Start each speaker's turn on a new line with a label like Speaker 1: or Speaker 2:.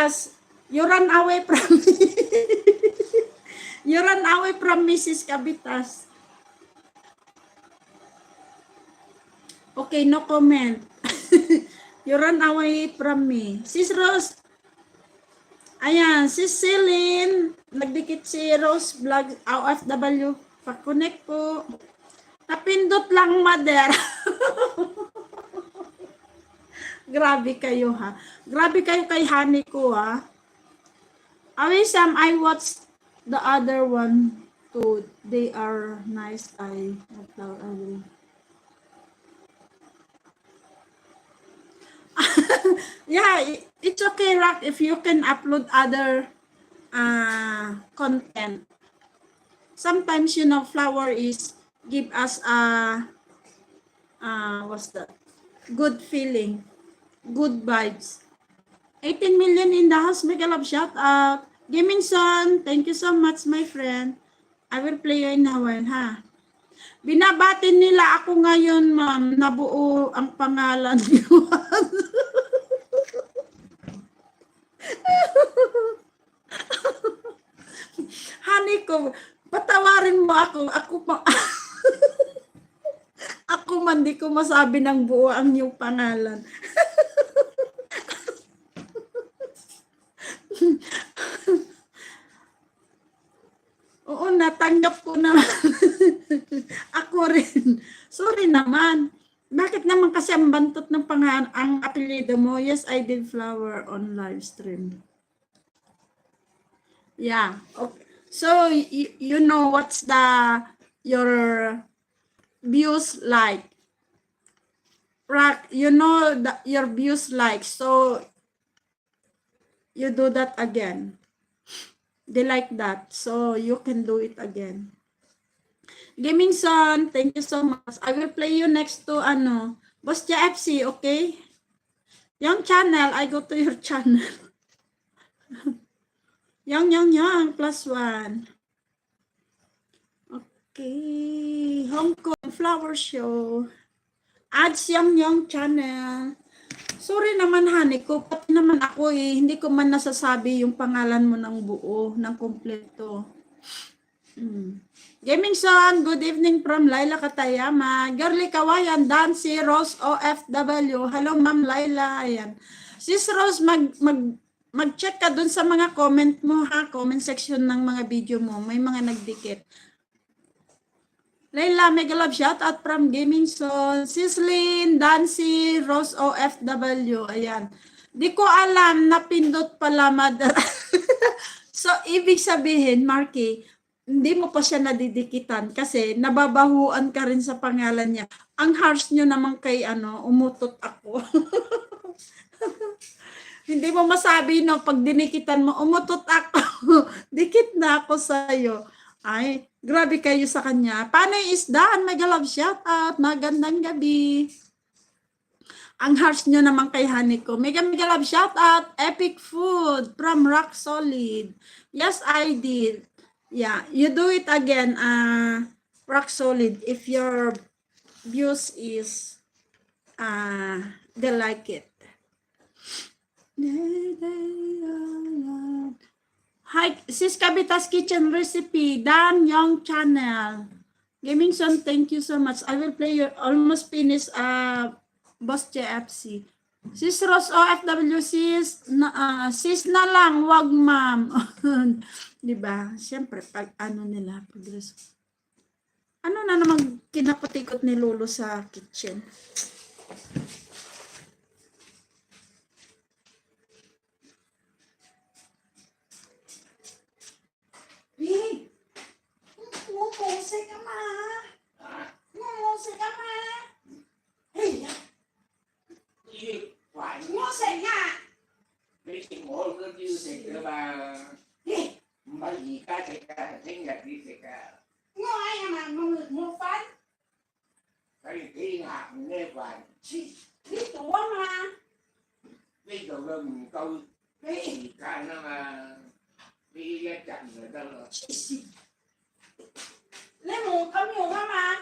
Speaker 1: Kabitas, you run away from me. You run away from Mrs. Kabitas. Okay, no comment. You run away from me. Sis Rose, ayan, si Celine, nagdikit si Rose Vlog, OFW, pa-connect po. Napindot lang, mother. Grabe kayo, ha. Grabe kayo kay honey ko, ha. Awisam, I watched the other one too. They are nice. I agree. Yeah, it's okay, Rock, if you can upload other content. Sometimes, you know, Flower is give us what's that? Good feeling, good vibes. 18 million in the house. Mega love shout out. Gaming Son, thank you so much, my friend. I will play you in a while, ha? Binabati nila ako ngayon, ma'am. Nabuo ang pangalan niyo. Honey ko, patawarin mo ako. Ako pa. Ako man, di ko masabi ng buo ang iyong pangalan. Oo, natanggap ko na. Ako rin. Sorry naman. Bakit naman kasi ang bantot ng pangalan, ang apelyido mo? Yes, I did Flower on live stream. Yeah. Okay. So, you know what's your views like? Right? You know your views like. So, you do that again. They like that. So, you can do it again. Gaming Son, thank you so much. I will play you next to, Boss FC, okay? Yung channel, I go to your channel. Yang, +1. Okay. Hong Kong Flower Show. Ads yung channel. Sorry naman, honey ko. Pati naman ako hindi ko man nasasabi yung pangalan mo ng buo, ng kompleto. Gaming Son, good evening from Laila Katayama. Girly Kawayan, Dancy, Rose OFW. Hello, Ma'am Laila. Ayan. Sis Rose, mag-check ka dun sa mga comment mo, ha? Comment section ng mga video mo. May mga nagdikit. Layla, mega love shout out from Gaming Son. Sislin, Dancy, Rose OFW. Ayan. Di ko alam, napindot pala, mother. So, ibig sabihin, Marky, hindi mo pa siya nadidikitan kasi nababahuan ka rin sa pangalan niya. Ang harsh nyo naman kay umutot ako. Hindi mo masabi, no, pag dinikitan mo, umutot ako. Dikit na ako sa'yo. Ay, grabe kayo sa kanya. Paano is done? Mega love shout out. Magandang gabi. Ang harsh nyo naman kay honey ko. Mega love shout out. Epic food from Rock Solid. Yes, I did. Yeah, you do it again. Rock Solid. If your views is they like it. Hi, Sis Kabitas Kitchen Recipe, Dan Young Channel. Gaming Son, thank you so much. I will play your almost finished Boss JFC. Sis Rose OFW, sis na lang, wag ma'am. Diba? Siyempre, pag nila, progress. Ano na naman kinapatikot ni Lolo sa kitchen? Hey, musik ka ma. Musik ka ma. Hey, musik nga.
Speaker 2: Biết ngồi nó như thế cơ bà. Mà gì cả thì cả thấy ngạc đi thì cả.
Speaker 1: Ngồi mà một phát.
Speaker 2: Cái khi ngạc nghe vài.
Speaker 1: Đi tủa mà.
Speaker 2: Bây giờ gần câu cái cả nó mà đi ra chậm rồi đâu rồi.
Speaker 1: Lấy mù không nhiều mà.